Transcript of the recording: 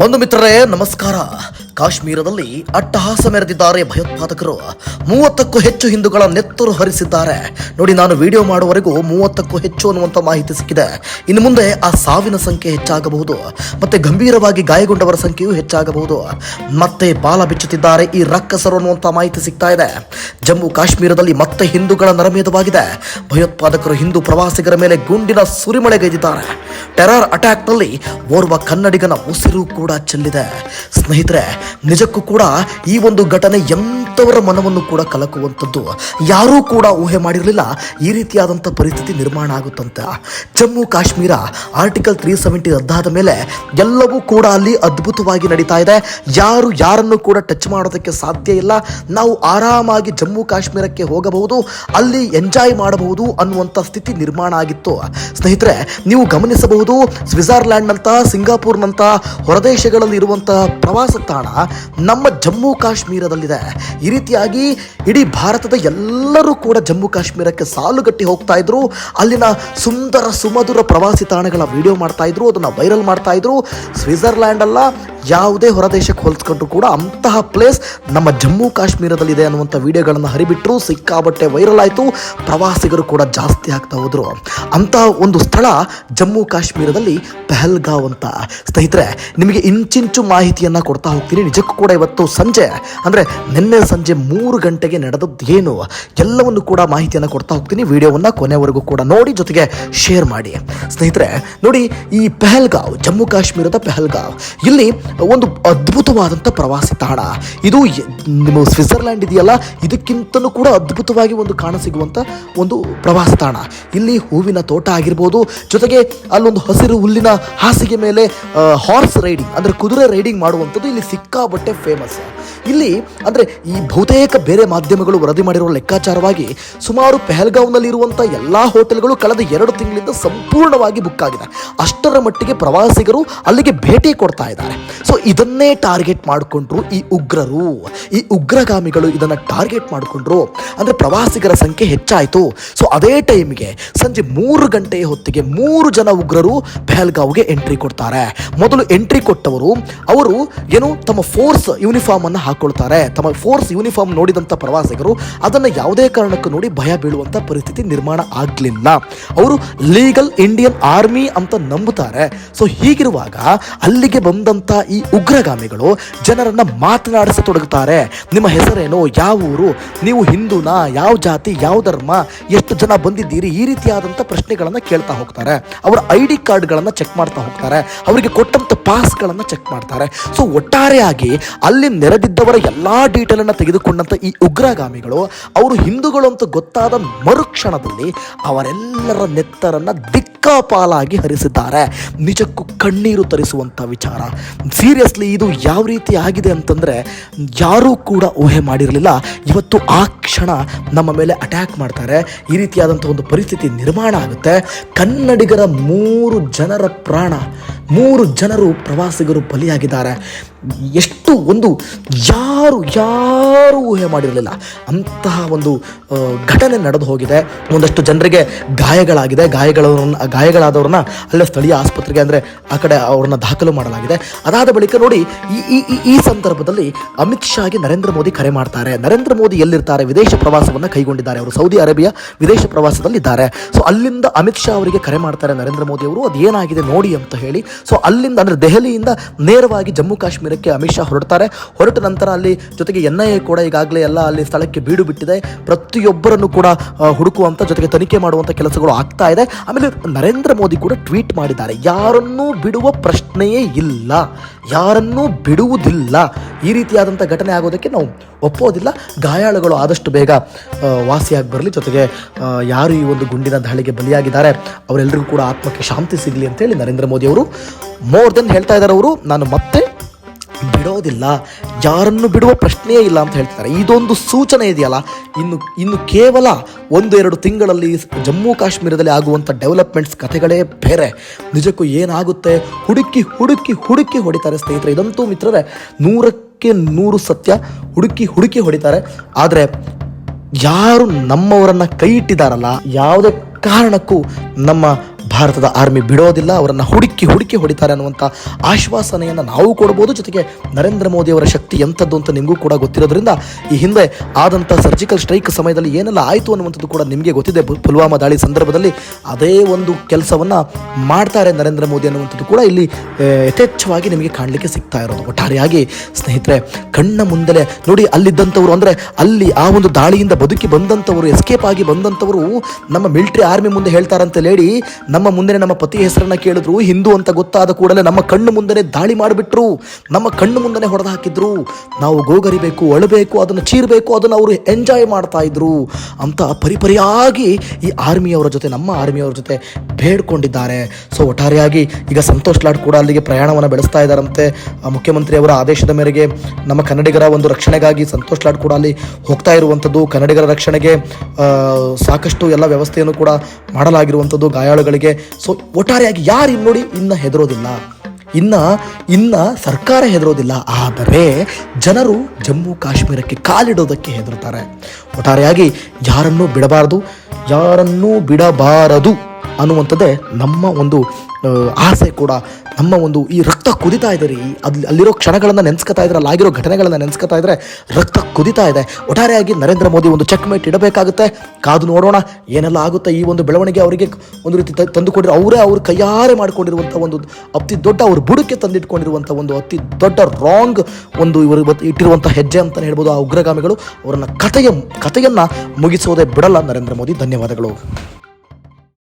ಬಂಧು ಮಿತ್ರರೇ ನಮಸ್ಕಾರ. ಕಾಶ್ಮೀರದಲ್ಲಿ ಅಟ್ಟಹಾಸ ಮೆರೆದಿದ್ದಾರೆ ಭಯೋತ್ಪಾದಕರು. 30ಕ್ಕೂ ಹೆಚ್ಚು ಹಿಂದೂಗಳ ನೆತ್ತರು ಹರಿಸಿದ್ದಾರೆ. ನೋಡಿ, ನಾನು ವಿಡಿಯೋ ಮಾಡುವವರೆಗೂ 30ಕ್ಕೂ ಹೆಚ್ಚು ಅನ್ನುವಂಥ ಮಾಹಿತಿ ಸಿಕ್ಕಿದೆ. ಇನ್ನು ಮುಂದೆ ಆ ಸಾವಿನ ಸಂಖ್ಯೆ ಹೆಚ್ಚಾಗಬಹುದು, ಮತ್ತೆ ಗಂಭೀರವಾಗಿ ಗಾಯಗೊಂಡವರ ಸಂಖ್ಯೆಯೂ ಹೆಚ್ಚಾಗಬಹುದು. ಮತ್ತೆ ಬಾಲ ಬಿಚ್ಚುತ್ತಿದ್ದಾರೆ ಈ ರಕ್ಕಸರು ಅನ್ನುವಂಥ ಮಾಹಿತಿ ಸಿಗ್ತಾ ಇದೆ. ಜಮ್ಮು ಕಾಶ್ಮೀರದಲ್ಲಿ ಮತ್ತೆ ಹಿಂದೂಗಳ ನರಮೇಧವಾಗಿದೆ. ಭಯೋತ್ಪಾದಕರು ಹಿಂದೂ ಪ್ರವಾಸಿಗರ ಮೇಲೆ ಗುಂಡಿನ ಸುರಿಮಳೆಗೈದಿದ್ದಾರೆ. ಟೆರರ್ ಅಟ್ಯಾಕ್ನಲ್ಲಿ ಓರ್ವ ಕನ್ನಡಿಗನ ಉಸಿರು ಕೂಡ ಚೆಲ್ಲಿದೆ. ಸ್ನೇಹಿತರೆ, ನಿಜಕ್ಕೂ ಕೂಡ ಈ ಒಂದು ಘಟನೆ ಎಂಥವರ ಮನವನ್ನು ಕೂಡ ಕಲಕುವಂಥದ್ದು. ಯಾರೂ ಕೂಡ ಊಹೆ ಮಾಡಿರಲಿಲ್ಲ ಈ ರೀತಿಯಾದಂಥ ಪರಿಸ್ಥಿತಿ ನಿರ್ಮಾಣ ಆಗುತ್ತಂತ. ಜಮ್ಮು ಕಾಶ್ಮೀರ ಆರ್ಟಿಕಲ್ 370 ರದ್ದಾದ ಮೇಲೆ ಎಲ್ಲವೂ ಕೂಡ ಅಲ್ಲಿ ಅದ್ಭುತವಾಗಿ ನಡೀತಾ ಇದೆ. ಯಾರು ಯಾರನ್ನು ಕೂಡ ಟಚ್ ಮಾಡೋದಕ್ಕೆ ಸಾಧ್ಯ ಇಲ್ಲ. ನಾವು ಆರಾಮಾಗಿ ಜಮ್ಮು ಕಾಶ್ಮೀರಕ್ಕೆ ಹೋಗಬಹುದು, ಅಲ್ಲಿ ಎಂಜಾಯ್ ಮಾಡಬಹುದು ಅನ್ನುವಂಥ ಸ್ಥಿತಿ ನಿರ್ಮಾಣ ಆಗಿತ್ತು. ಸ್ನೇಹಿತರೆ, ನೀವು ಗಮನಿಸಬಹುದು, ಸ್ವಿಟ್ಜರ್ಲ್ಯಾಂಡ್ನಂಥ, ಸಿಂಗಾಪುರ್ನಂಥ ಹೊರದೇಶಗಳಲ್ಲಿ ಇರುವಂತಹ ಪ್ರವಾಸ ತಾಣ ನಮ್ಮ ಜಮ್ಮು ಕಾಶ್ಮೀರದಲ್ಲಿದೆ. ಈ ರೀತಿಯಾಗಿ ಇಡೀ ಭಾರತದ ಎಲ್ಲರೂ ಕೂಡ ಜಮ್ಮು ಕಾಶ್ಮೀರಕ್ಕೆ ಸಾಲುಗಟ್ಟಿ ಹೋಗ್ತಾ ಇದ್ರು. ಅಲ್ಲಿನ ಸುಂದರ ಸುಮಧುರ ಪ್ರವಾಸಿ ತಾಣಗಳ ವಿಡಿಯೋ ಮಾಡ್ತಾ ಇದ್ರು, ಅದನ್ನ ವೈರಲ್ ಮಾಡ್ತಾ ಇದ್ರು. ಸ್ವಿಟ್ಜರ್ಲ್ಯಾಂಡ್ ಅಲ್ಲ, ಯಾವುದೇ ಹೊರದೇಶಕ್ಕೆ ಹೋಲಿಸ್ಕೊಂಡ್ರು ಕೂಡ ಅಂತಹ ಪ್ಲೇಸ್ ನಮ್ಮ ಜಮ್ಮು ಕಾಶ್ಮೀರದಲ್ಲಿದೆ ಅನ್ನುವಂಥ ವಿಡಿಯೋಗಳನ್ನು ಹರಿಬಿಟ್ರು. ಸಿಕ್ಕಾಬಟ್ಟೆ ವೈರಲ್ ಆಯಿತು. ಪ್ರವಾಸಿಗರು ಕೂಡ ಜಾಸ್ತಿ ಆಗ್ತಾ ಹೋದ್ರು. ಅಂತಹ ಒಂದು ಸ್ಥಳ ಜಮ್ಮು ಕಾಶ್ಮೀರದಲ್ಲಿ ಪಹಲ್ಗಾವ್ ಅಂತ. ಸ್ನೇಹಿತರೆ, ನಿಮಗೆ ಇಂಚಿಂಚು ಮಾಹಿತಿಯನ್ನು ಕೊಡ್ತಾ ಹೋಗ್ತೀನಿ. ನಿಜಕ್ಕೂ ಕೂಡ ಇವತ್ತು ಸಂಜೆ ಅಂದರೆ ನಿನ್ನೆ ಸಂಜೆ 3 ಗಂಟೆಗೆ ನಡೆದದ್ದು ಏನು ಎಲ್ಲವನ್ನು ಕೂಡ ಮಾಹಿತಿಯನ್ನು ಕೊಡ್ತಾ ಹೋಗ್ತೀನಿ. ವಿಡಿಯೋವನ್ನು ಕೊನೆವರೆಗೂ ಕೂಡ ನೋಡಿ, ಜೊತೆಗೆ ಶೇರ್ ಮಾಡಿ. ಸ್ನೇಹಿತರೆ ನೋಡಿ, ಈ ಪಹಲ್ಗಾವ್, ಜಮ್ಮು ಕಾಶ್ಮೀರದ ಪಹಲ್ಗಾವ್, ಇಲ್ಲಿ ಒಂದು ಅದ್ಭುತವಾದಂಥ ಪ್ರವಾಸಿ ತಾಣ. ಇದು ನಿಮ್ಮ ಸ್ವಿಟ್ಜರ್ಲ್ಯಾಂಡ್ ಇದೆಯಲ್ಲ, ಇದಕ್ಕಿಂತಲೂ ಕೂಡ ಅದ್ಭುತವಾಗಿ ಒಂದು ಕಾಣಸಿಗುವಂಥ ಒಂದು ಪ್ರವಾಸಿ ತಾಣ. ಇಲ್ಲಿ ಹೂವಿನ ತೋಟ ಆಗಿರ್ಬೋದು, ಜೊತೆಗೆ ಅಲ್ಲೊಂದು ಹಸಿರು ಹುಲ್ಲಿನ ಹಾಸಿಗೆ ಮೇಲೆ ಹಾರ್ಸ್ ರೈಡಿಂಗ್ ಅಂದರೆ ಕುದುರೆ ರೈಡಿಂಗ್ ಮಾಡುವಂಥದ್ದು ಇಲ್ಲಿ ಸಿಕ್ಕಾಬಟ್ಟೆ ಫೇಮಸ್. ಇಲ್ಲಿ ಅಂದರೆ ಈ ಬಹುತೇಕ ಬೇರೆ ಮಾಧ್ಯಮಗಳು ವರದಿ ಮಾಡಿರುವ ಲೆಕ್ಕಾಚಾರವಾಗಿ ಸುಮಾರು ಪಹಲ್ಗಾವ್ನಲ್ಲಿ ಇರುವಂಥ ಎಲ್ಲ ಹೋಟೆಲ್ಗಳು ಕಳೆದ 2 ತಿಂಗಳಿಂದ ಸಂಪೂರ್ಣವಾಗಿ ಬುಕ್ ಆಗಿದೆ. ಅಷ್ಟರ ಮಟ್ಟಿಗೆ ಪ್ರವಾಸಿಗರು ಅಲ್ಲಿಗೆ ಭೇಟಿ ಕೊಡ್ತಾ ಇದ್ದಾರೆ. ಸೊ ಇದನ್ನೇ ಟಾರ್ಗೆಟ್ ಮಾಡಿಕೊಂಡ್ರು ಈ ಉಗ್ರರು, ಈ ಉಗ್ರಗಾಮಿಗಳು ಇದನ್ನು ಟಾರ್ಗೆಟ್ ಮಾಡಿಕೊಂಡ್ರು. ಅಂದರೆ ಪ್ರವಾಸಿಗರ ಸಂಖ್ಯೆ ಹೆಚ್ಚಾಯಿತು. ಸೊ ಅದೇ ಟೈಮಿಗೆ ಸಂಜೆ 3 ಗಂಟೆಯ ಹೊತ್ತಿಗೆ 3 ಜನ ಉಗ್ರರು ಪಹಲ್ಗಾವ್ಗೆ ಎಂಟ್ರಿ ಕೊಡ್ತಾರೆ. ಮೊದಲು ಎಂಟ್ರಿ ಕೊಟ್ಟವರು ಅವರು ಏನು ತಮ್ಮ ಫೋರ್ಸ್ ಯೂನಿಫಾರ್ಮ್ ಅನ್ನು ಹಾಕೊಳ್ತಾರೆ. ತಮ್ಮ ಫೋರ್ಸ್ ಯೂನಿಫಾರ್ಮ್ ನೋಡಿದಂಥ ಪ್ರವಾಸಿಗರು ಅದನ್ನು ಯಾವುದೇ ಕಾರಣಕ್ಕೂ ನೋಡಿ ಭಯ ಬೀಳುವಂಥ ಪರಿಸ್ಥಿತಿ ನಿರ್ಮಾಣ ಆಗಲಿಲ್ಲ. ಅವರು ಲೀಗಲ್ ಇಂಡಿಯನ್ ಆರ್ಮಿ ಅಂತ ನಂಬುತ್ತಾರೆ. ಸೊ ಹೀಗಿರುವಾಗ ಅಲ್ಲಿಗೆ ಬಂದಂಥ ಈ ಉಗ್ರಗಾಮಿಗಳು ಜನರನ್ನ ಮಾತನಾಡಿಸತೊಡಗುತ್ತಾರೆ. ನಿಮ್ಮ ಹೆಸರೇನು, ಯಾವ ಊರು, ನೀವು ಹಿಂದೂನಾ, ಯಾವ ಜಾತಿ, ಯಾವ ಧರ್ಮ, ಎಷ್ಟು ಜನ ಬಂದಿದ್ದೀರಿ, ಈ ರೀತಿಯಾದಂಥ ಪ್ರಶ್ನೆಗಳನ್ನು ಕೇಳ್ತಾ ಹೋಗ್ತಾರೆ. ಅವರ ID ಕಾರ್ಡ್ಗಳನ್ನು ಚೆಕ್ ಮಾಡ್ತಾ ಹೋಗ್ತಾರೆ. ಅವರಿಗೆ ಕೊಟ್ಟಂಥ ಪಾಸ್ಗಳನ್ನು ಚೆಕ್ ಮಾಡ್ತಾರೆ. ಸೊ ಒಟ್ಟಾರೆಯಾಗಿ ಅಲ್ಲಿ ನೆರೆದಿದ್ದವರ ಎಲ್ಲ ಡೀಟೇಲನ್ನು ತೆಗೆದುಕೊಂಡಂಥ ಈ ಉಗ್ರಗಾಮಿಗಳು ಅವರು ಹಿಂದೂಗಳು ಅಂತ ಗೊತ್ತಾದ ಮರುಕ್ಷಣದಲ್ಲಿ ಅವರೆಲ್ಲರ ನೆತ್ತರನ್ನು ದಿಕ್ಕಾಪಾಲಾಗಿ ಹರಿಸಿದ್ದಾರೆ. ನಿಜಕ್ಕೂ ಕಣ್ಣೀರು ತರಿಸುವಂಥ ವಿಚಾರ. ಸೀರಿಯಸ್ಲಿ ಇದು ಯಾವ ರೀತಿ ಆಗಿದೆ ಅಂತಂದರೆ ಯಾರೂ ಕೂಡ ಊಹೆ ಮಾಡಿರಲಿಲ್ಲ. ಇವತ್ತು ಆ ಕ್ಷಣ ನಮ್ಮ ಮೇಲೆ ಅಟ್ಯಾಕ್ ಮಾಡ್ತಾರೆ. ಈ ರೀತಿಯಾದಂಥ ಒಂದು ಪರಿಸ್ಥಿತಿ ನಿರ್ಮಾಣ ಆಗುತ್ತೆ. ಕನ್ನಡಿಗರ 3 ಜನರ ಪ್ರಾಣ, 3 ಜನರು ಪ್ರವಾಸಿಗರು ಬಲಿಯಾಗಿದ್ದಾರೆ. ಎಷ್ಟು ಒಂದು ಯಾರು ಊಹೆ ಮಾಡಿರಲಿಲ್ಲ ಅಂತಹ ಒಂದು ಘಟನೆ ನಡೆದು ಹೋಗಿದೆ. ಒಂದಷ್ಟು ಜನರಿಗೆ ಗಾಯಗಳಾಗಿದೆ. ಗಾಯಗಳಾದವ್ರನ್ನ ಅಲ್ಲೇ ಸ್ಥಳೀಯ ಆಸ್ಪತ್ರೆಗೆ ಅಂದರೆ ಆ ಕಡೆ ಅವ್ರನ್ನ ದಾಖಲು ಮಾಡಲಾಗಿದೆ. ಅದಾದ ಬಳಿಕ ನೋಡಿ, ಈ ಸಂದರ್ಭದಲ್ಲಿ ಅಮಿತ್ ಶಾಗೆ ನರೇಂದ್ರ ಮೋದಿ ಕರೆ ಮಾಡ್ತಾರೆ. ನರೇಂದ್ರ ಮೋದಿ ಎಲ್ಲಿರ್ತಾರೆ? ವಿದೇಶ ಪ್ರವಾಸವನ್ನು ಕೈಗೊಂಡಿದ್ದಾರೆ. ಅವರು ಸೌದಿ ಅರೇಬಿಯಾ ವಿದೇಶ ಪ್ರವಾಸದಲ್ಲಿದ್ದಾರೆ. ಸೊ ಅಲ್ಲಿಂದ ಅಮಿತ್ ಶಾ ಅವರಿಗೆ ಕರೆ ಮಾಡ್ತಾರೆ ನರೇಂದ್ರ ಮೋದಿ ಅವರು, ಅದೇನಾಗಿದೆ ನೋಡಿ ಅಂತ ಹೇಳಿ. ಸೊ ಅಲ್ಲಿಂದ ಅಂದರೆ ದೆಹಲಿಯಿಂದ ನೇರವಾಗಿ ಜಮ್ಮು ಕಾಶ್ಮೀರಕ್ಕೆ ಅಮಿತ್ ಶಾ ಹೊರಡ್ತಾರೆ. ಹೊರಟ ನಂತರ ಅಲ್ಲಿ ಜೊತೆಗೆ NIA ಕೂಡ ಈಗಾಗಲೇ ಎಲ್ಲ ಅಲ್ಲಿ ಸ್ಥಳಕ್ಕೆ ಬೀಡು ಬಿಟ್ಟಿದೆ. ಪ್ರತಿಯೊಬ್ಬರನ್ನು ಕೂಡ ಹುಡುಕುವಂಥ ಜೊತೆಗೆ ತನಿಖೆ ಮಾಡುವಂಥ ಕೆಲಸಗಳು ಆಗ್ತಾ ಇದೆ. ಆಮೇಲೆ ನರೇಂದ್ರ ಮೋದಿ ಕೂಡ ಟ್ವೀಟ್ ಮಾಡಿದ್ದಾರೆ, ಯಾರನ್ನೂ ಬಿಡುವ ಪ್ರಶ್ನೆಯೇ ಇಲ್ಲ, ಯಾರನ್ನೂ ಬಿಡುವುದಿಲ್ಲ. ಈ ರೀತಿಯಾದಂಥ ಘಟನೆ ಆಗೋದಕ್ಕೆ ನಾವು ಒಪ್ಪೋದಿಲ್ಲ. ಗಾಯಾಳುಗಳು ಆದಷ್ಟು ಬೇಗ ವಾಸಿಯಾಗಿ ಬರಲಿ. ಜೊತೆಗೆ ಯಾರು ಈ ಒಂದು ಗುಂಡಿನ ದಾಳಿಗೆ ಬಲಿಯಾಗಿದ್ದಾರೆ ಅವರೆಲ್ಲರಿಗೂ ಕೂಡ ಆತ್ಮಕ್ಕೆ ಶಾಂತಿ ಸಿಗಲಿ ಅಂತೇಳಿ ನರೇಂದ್ರ ಮೋದಿ ಅವರು ಮೋರ್ ದೆನ್ ಹೇಳ್ತಾ ಇದ್ದಾರೆ. ಅವರು ನಾನು ಮತ್ತೆ ಬಿಡೋದಿಲ್ಲ, ಯಾರನ್ನು ಬಿಡುವ ಪ್ರಶ್ನೆಯೇ ಇಲ್ಲ ಅಂತ ಹೇಳ್ತಾರೆ. ಇದೊಂದು ಸೂಚನೆ ಇದೆಯಲ್ಲ, ಇನ್ನು ಕೇವಲ 1-2 ತಿಂಗಳಲ್ಲಿ ಜಮ್ಮು ಕಾಶ್ಮೀರದಲ್ಲಿ ಆಗುವಂಥ ಡೆವಲಪ್ಮೆಂಟ್ಸ್ ಕಥೆಗಳೇ ಬೇರೆ. ನಿಜಕ್ಕೂ ಏನಾಗುತ್ತೆ ಹುಡುಕಿ ಹೊಡಿತಾರೆ ಸ್ನೇಹಿತರೆ. ಇದಂತೂ ಮಿತ್ರರೇ 100ಕ್ಕೆ 100 ಸತ್ಯ. ಹುಡುಕಿ ಹೊಡಿತಾರೆ. ಆದರೆ ಯಾರು ನಮ್ಮವರನ್ನು ಕೈ ಇಟ್ಟಿದ್ದಾರಲ್ಲ, ಯಾವುದೇ ಕಾರಣಕ್ಕೂ ನಮ್ಮ ಭಾರತದ ಆರ್ಮಿ ಬಿಡೋದಿಲ್ಲ, ಅವರನ್ನು ಹುಡುಕಿ ಹೊಡಿತಾರೆ ಅನ್ನುವಂಥ ಆಶ್ವಾಸನೆಯನ್ನು ನಾವು ಕೊಡ್ಬೋದು. ಜೊತೆಗೆ ನರೇಂದ್ರ ಮೋದಿ ಅವರ ಶಕ್ತಿ ಎಂಥದ್ದು ಅಂತ ನಿಮಗೂ ಕೂಡ ಗೊತ್ತಿರೋದ್ರಿಂದ ಈ ಹಿಂದೆ ಆದಂಥ ಸರ್ಜಿಕಲ್ ಸ್ಟ್ರೈಕ್ ಸಮಯದಲ್ಲಿ ಏನೆಲ್ಲ ಆಯಿತು ಅನ್ನುವಂಥದ್ದು ಕೂಡ ನಿಮಗೆ ಗೊತ್ತಿದೆ. ಪುಲ್ವಾಮಾ ದಾಳಿ ಸಂದರ್ಭದಲ್ಲಿ ಅದೇ ಒಂದು ಕೆಲಸವನ್ನು ಮಾಡ್ತಾರೆ ನರೇಂದ್ರ ಮೋದಿ ಅನ್ನುವಂಥದ್ದು ಕೂಡ ಇಲ್ಲಿ ಯಥೇಚ್ಛವಾಗಿ ನಿಮಗೆ ಕಾಣಲಿಕ್ಕೆ ಸಿಗ್ತಾ ಇರೋದು. ಒಟ್ಟಾರೆಯಾಗಿ ಸ್ನೇಹಿತರೆ, ಕಣ್ಣ ಮುಂದೆಲೆ ನೋಡಿ, ಅಲ್ಲಿದ್ದಂಥವ್ರು ಅಂದರೆ ಅಲ್ಲಿ ಆ ಒಂದು ದಾಳಿಯಿಂದ ಬದುಕಿ ಬಂದಂಥವರು, ಎಸ್ಕೇಪ್ ಆಗಿ ಬಂದಂಥವರು ನಮ್ಮ ಮಿಲಿಟರಿ ಆರ್ಮಿ ಮುಂದೆ ಹೇಳ್ತಾರಂತೆ, ಲೇಡಿ ನಮ್ಮ ಮುಂದೆ ನಮ್ಮ ಪತಿ ಹೆಸರನ್ನ ಕೇಳಿದ್ರು, ಹಿಂದೂ ಅಂತ ಗೊತ್ತಾದ ಕೂಡಲೇ ನಮ್ಮ ಕಣ್ಣು ಮುಂದೆ ದಾಳಿ ಮಾಡಿಬಿಟ್ರು, ನಮ್ಮ ಕಣ್ಣು ಮುಂದೆ ಹೊಡೆದು ಹಾಕಿದ್ರು, ನಾವು ಗೋಗರಿಬೇಕು, ಅಳಬೇಕು, ಅದನ್ನು ಚೀರಬೇಕು, ಅದನ್ನು ಅವರು ಎಂಜಾಯ್ ಮಾಡ್ತಾ ಇದ್ರು ಅಂತ ಪರಿಪರಿಯಾಗಿ ಈ ಆರ್ಮಿಯವರ ಜೊತೆ, ನಮ್ಮ ಆರ್ಮಿಯವರ ಜೊತೆ ಬೇಡ್ಕೊಂಡಿದ್ದಾರೆ. ಸೊ ಒಟ್ಟಾರೆಯಾಗಿ ಈಗ ಸಂತೋಷ್ ಲಾಡ್ ಕೂಡ ಅಲ್ಲಿಗೆ ಪ್ರಯಾಣವನ್ನು ಬೆಳೆಸ್ತಾ ಇದ್ದಾರಂತೆ. ಮುಖ್ಯಮಂತ್ರಿಯವರ ಆದೇಶದ ಮೇರೆಗೆ ನಮ್ಮ ಕನ್ನಡಿಗರ ಒಂದು ರಕ್ಷಣೆಗಾಗಿ ಸಂತೋಷ್ ಲಾಡ್ ಕೂಡ ಅಲ್ಲಿ ಹೋಗ್ತಾ ಇರುವಂಥದ್ದು. ಕನ್ನಡಿಗರ ರಕ್ಷಣೆಗೆ ಸಾಕಷ್ಟು ಎಲ್ಲ ವ್ಯವಸ್ಥೆಯನ್ನು ಕೂಡ ಮಾಡಲಾಗಿರುವಂಥದ್ದು ಗಾಯಾಳುಗಳಿಗೆ. ಸೊ ಒಟ್ಟಾರೆಯಾಗಿ ಯಾರು ನೋಡಿ ಇನ್ನು ಹೆದರೋದಿಲ್ಲ, ಇನ್ನ ಸರ್ಕಾರ ಹೆದರೋದಿಲ್ಲ, ಆದರೆ ಜನರು ಜಮ್ಮು ಕಾಶ್ಮೀರಕ್ಕೆ ಕಾಲಿಡೋದಕ್ಕೆ ಹೆದರುತ್ತಾರೆ. ಒಟ್ಟಾರೆಯಾಗಿ ಯಾರನ್ನೂ ಬಿಡಬಾರದು ಅನ್ನುವಂಥದ್ದೇ ನಮ್ಮ ಒಂದು ಆಸೆ ಕೂಡ. ನಮ್ಮ ಒಂದು ಈ ರಕ್ತ ಕುದಿತಾ ಇದೆ ರೀ, ಅಲ್ಲಿರೋ ಕ್ಷಣಗಳನ್ನು ನೆನೆಸ್ಕೊತಾ ಇದ್ರೆ, ಅಲ್ಲಾಗಿರೋ ಘಟನೆಗಳನ್ನು ನೆನೆಸ್ಕೊತಾ ಇದ್ರೆ ರಕ್ತ ಕುದಿತಾ ಇದೆ. ಒಟ್ಟಾರೆಯಾಗಿ ನರೇಂದ್ರ ಮೋದಿ ಒಂದು ಚೆಕ್ಮೇಟ್ ಇಡಬೇಕಾಗುತ್ತೆ. ಕಾದು ನೋಡೋಣ ಏನೆಲ್ಲ ಆಗುತ್ತೆ. ಈ ಒಂದು ಬೆಳವಣಿಗೆ ಅವರಿಗೆ ಒಂದು ರೀತಿ ತಂದುಕೊಂಡಿರೋ, ಅವ್ರ ಕೈಯಾರೆ ಮಾಡಿಕೊಂಡಿರುವಂಥ ಒಂದು ಅತಿ ದೊಡ್ಡ, ಅವ್ರ ಬುಡಕ್ಕೆ ತಂದಿಟ್ಕೊಂಡಿರುವಂಥ ಒಂದು ಅತಿ ದೊಡ್ಡ ರಾಂಗ್ ಒಂದು ಇವರು ಇಟ್ಟಿರುವಂಥ ಹೆಜ್ಜೆ ಅಂತಲೇ ಹೇಳ್ಬೋದು. ಆ ಉಗ್ರಗಾಮಿಗಳು ಅವರನ್ನು ಕಥೆಯನ್ನು ಮುಗಿಸೋದೇ ಬಿಡಲ್ಲ ನರೇಂದ್ರ ಮೋದಿ. ಧನ್ಯವಾದಗಳು.